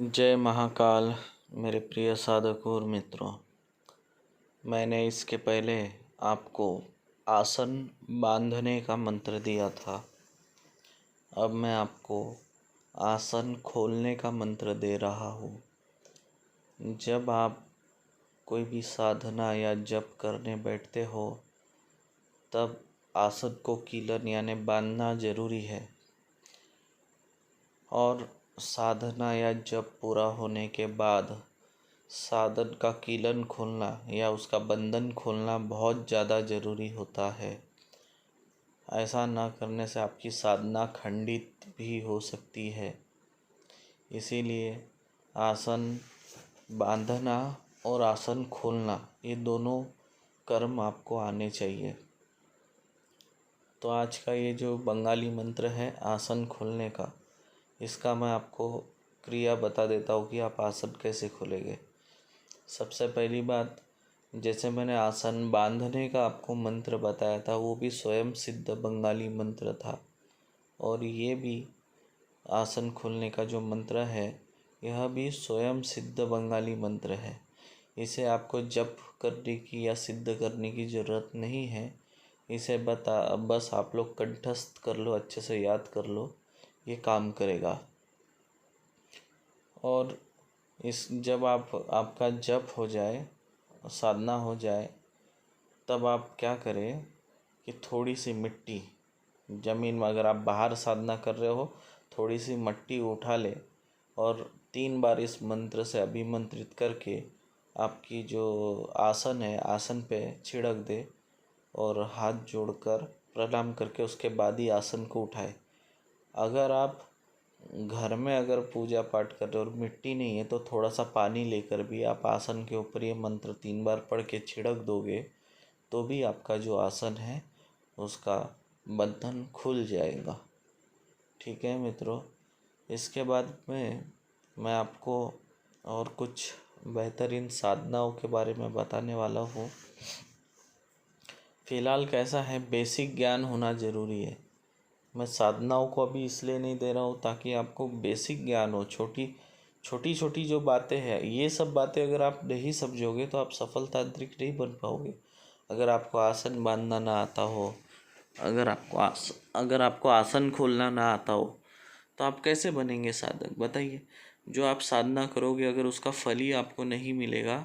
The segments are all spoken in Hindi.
जय महाकाल। मेरे प्रिय साधक और मित्रों, मैंने इसके पहले आपको आसन बांधने का मंत्र दिया था। अब मैं आपको आसन खोलने का मंत्र दे रहा हूँ। जब आप कोई भी साधना या जप करने बैठते हो तब आसन को कीलन यानी बांधना ज़रूरी है, और साधना या जप पूरा होने के बाद साधन का कीलन खोलना या उसका बंधन खोलना बहुत ज़्यादा ज़रूरी होता है। ऐसा ना करने से आपकी साधना खंडित भी हो सकती है। इसीलिए आसन बांधना और आसन खोलना ये दोनों कर्म आपको आने चाहिए। तो आज का ये जो बंगाली मंत्र है आसन खोलने का, इसका मैं आपको क्रिया बता देता हूँ कि आप आसन कैसे खोलेंगे। सबसे पहली बात, जैसे मैंने आसन बांधने का आपको मंत्र बताया था, वो भी स्वयं सिद्ध बंगाली मंत्र था, और ये भी आसन खोलने का जो मंत्र है यह भी स्वयं सिद्ध बंगाली मंत्र है। इसे आपको जप करने की या सिद्ध करने की ज़रूरत नहीं है। इसे बस आप लोग कंठस्थ कर लो, अच्छे से याद कर लो, ये काम करेगा। और जब आपका जप हो जाए, साधना हो जाए, तब आप क्या करें कि थोड़ी सी मिट्टी ज़मीन में, अगर आप बाहर साधना कर रहे हो, थोड़ी सी मिट्टी उठा ले और 3 बार इस मंत्र से अभिमंत्रित करके आपकी जो आसन है आसन पे छिड़क दे और हाथ जोड़कर प्रणाम करके उसके बाद ही आसन को उठाए। अगर आप घर में अगर पूजा पाठ कर रहे हो और मिट्टी नहीं है तो थोड़ा सा पानी लेकर भी आप आसन के ऊपर ये मंत्र 3 बार पढ़ के छिड़क दोगे तो भी आपका जो आसन है उसका बंधन खुल जाएगा। ठीक है मित्रों, इसके बाद में मैं आपको और कुछ बेहतरीन साधनाओं के बारे में बताने वाला हूँ। फ़िलहाल कैसा है, बेसिक ज्ञान होना ज़रूरी है। मैं साधनाओं को अभी इसलिए नहीं दे रहा हूँ ताकि आपको बेसिक ज्ञान हो। छोटी छोटी जो बातें हैं, ये सब बातें अगर आप नहीं समझोगे तो आप सफल तांत्रिक नहीं बन पाओगे। अगर आपको आसन बांधना ना आता हो, अगर आपको आसन खोलना ना आता हो, तो आप कैसे बनेंगे साधक, बताइए। जो आप साधना करोगे अगर उसका फल ही आपको नहीं मिलेगा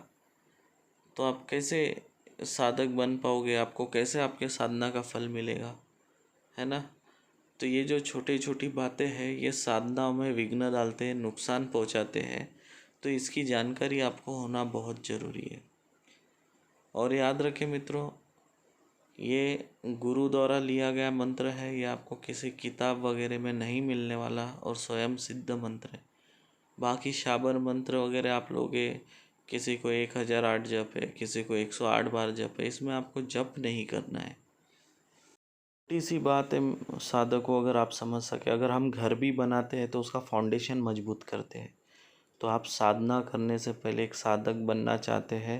तो आप कैसे साधक बन पाओगे, आपको कैसे आपके साधना का फल मिलेगा, है ना। तो ये जो छोटी छोटी बातें हैं ये साधना में विघ्न डालते हैं, नुकसान पहुंचाते हैं। तो इसकी जानकारी आपको होना बहुत ज़रूरी है। और याद रखें मित्रों, ये गुरु द्वारा लिया गया मंत्र है, ये आपको किसी किताब वगैरह में नहीं मिलने वाला और स्वयं सिद्ध मंत्र है। बाकी शाबर मंत्र वगैरह आप लोगे, किसी को 1008 जप है, किसी को 108 बार जप है, इसमें आपको जप नहीं करना है। छोटी सी बात है साधक को अगर आप समझ सके, अगर हम घर भी बनाते हैं तो उसका फाउंडेशन मजबूत करते हैं। तो आप साधना करने से पहले एक साधक बनना चाहते हैं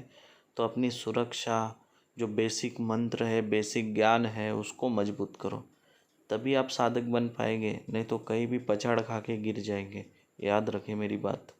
तो अपनी सुरक्षा, जो बेसिक मंत्र है, बेसिक ज्ञान है, उसको मजबूत करो, तभी आप साधक बन पाएंगे। नहीं तो कहीं भी पछाड़ खा के गिर जाएंगे। याद रखें मेरी बात।